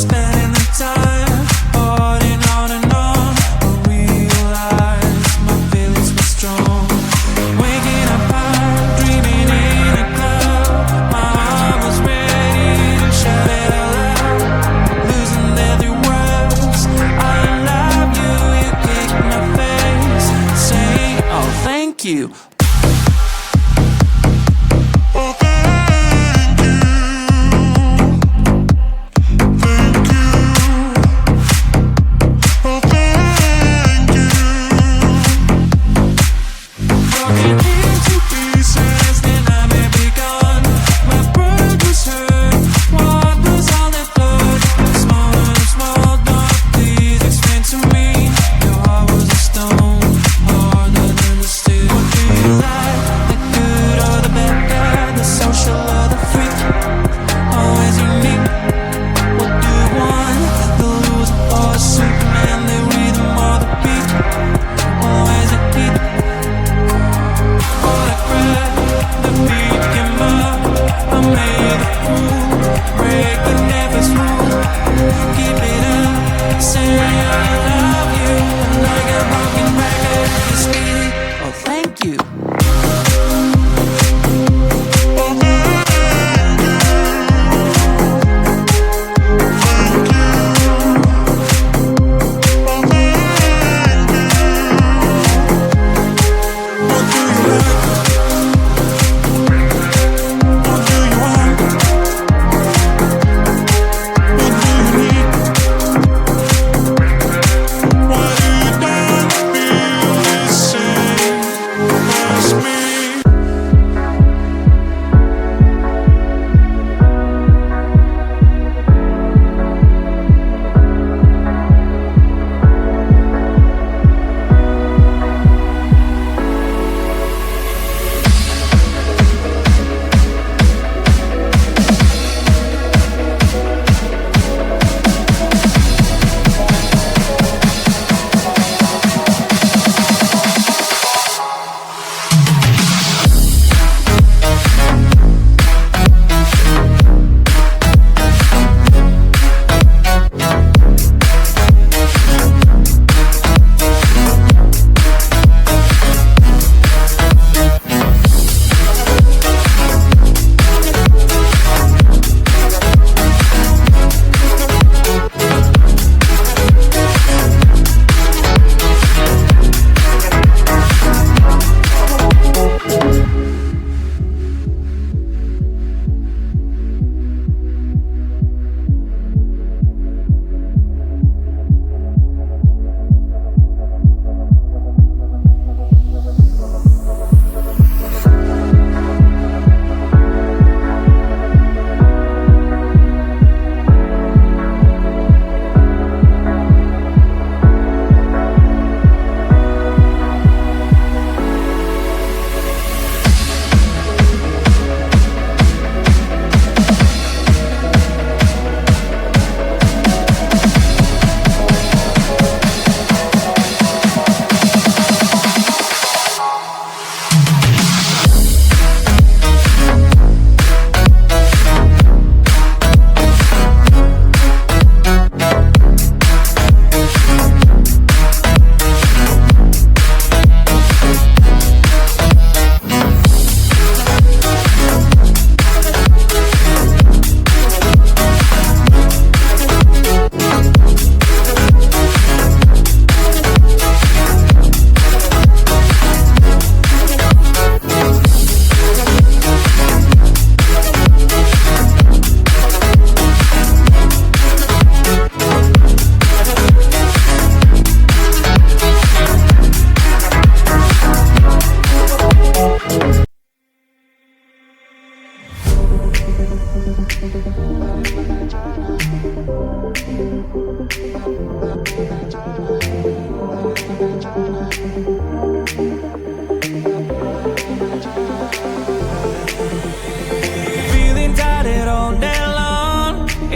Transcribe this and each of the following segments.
Spend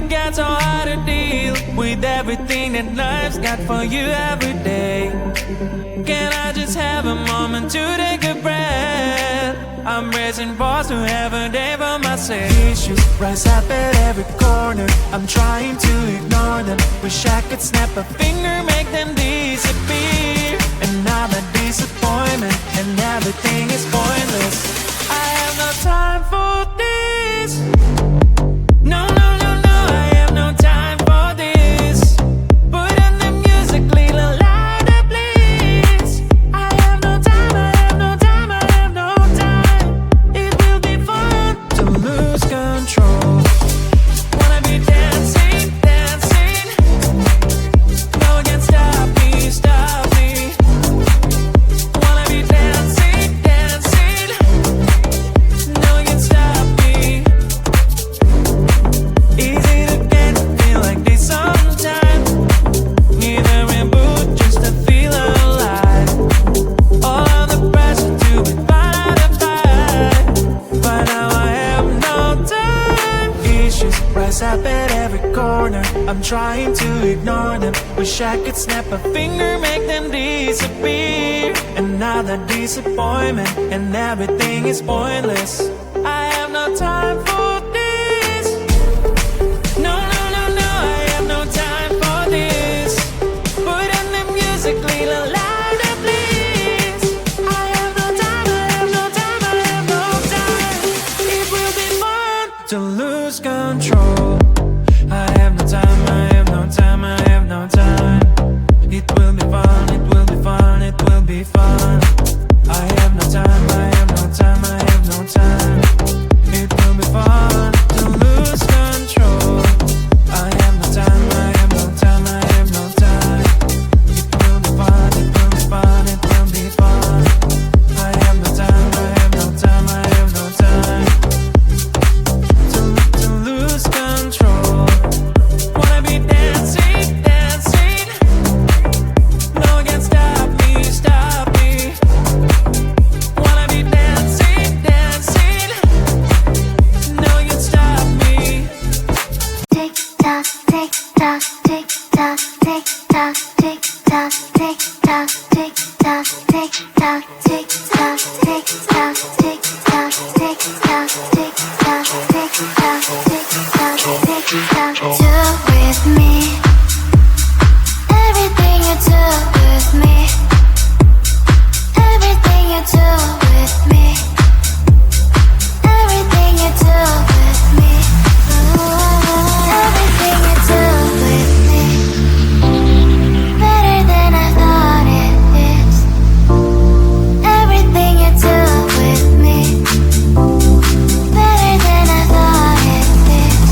it gets so hard to deal with everything that life's got for you every day. Can I just have a moment to take a breath? I'm raising balls to have a day for myself. Issues rise up at every corner, I'm trying to ignore them. Wish I could snap a finger, make them disappear. Another disappointment, and everything is pointless. I have no time for this. No, no, no, no, I have no time for this. Put on the music, little louder, please. I have no time, I have no time, I have no time. It will be fun to lose control. Wanna be dancing, dancing. No one can stop me, stop me. Wanna be dancing, dancing. No one can stop me. Easy to get, feel like this sometimes. Need a reboot just to feel alive. All of the pressure to be part of the fight, but now I have no time. Issues rise up at every corner, I'm trying to ignore them. Wish I could snap a finger, make them disappear. Another disappointment, and everything is pointless. I have no time for this. No, no, no, no, I have no time for this. Put on the music, little louder, please. I have no time, I have no time, I have no time. It will be fun to lose control. I have no time, I have no time, I have no time. It will be fun, it will be fun, it will be fun. I have no time, I have no time, I have no time. It will be fun to lose control. I have no time, I have no time, I have no time. It will be fun, it will be fun, it will be fun. I have no time, I have no time, I have no time. To lose control. Wanna be dancing, dancing. No one can stop me, stop me. Wanna be dancing, dancing. No one can stop me. Tick tock, tick tock, tick tock, tick tock, tick tock, tick tock, tick tock, tick tock, tick tock, tick tock, tick tock, tick tock, tick tock, tick tock, tick tock, tick tock. Do with me everything you do with me. Everything you do with me. Everything you do with me. Everything you do with me. Better than I thought it is. Everything you do with me. Better than I thought it is.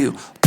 you.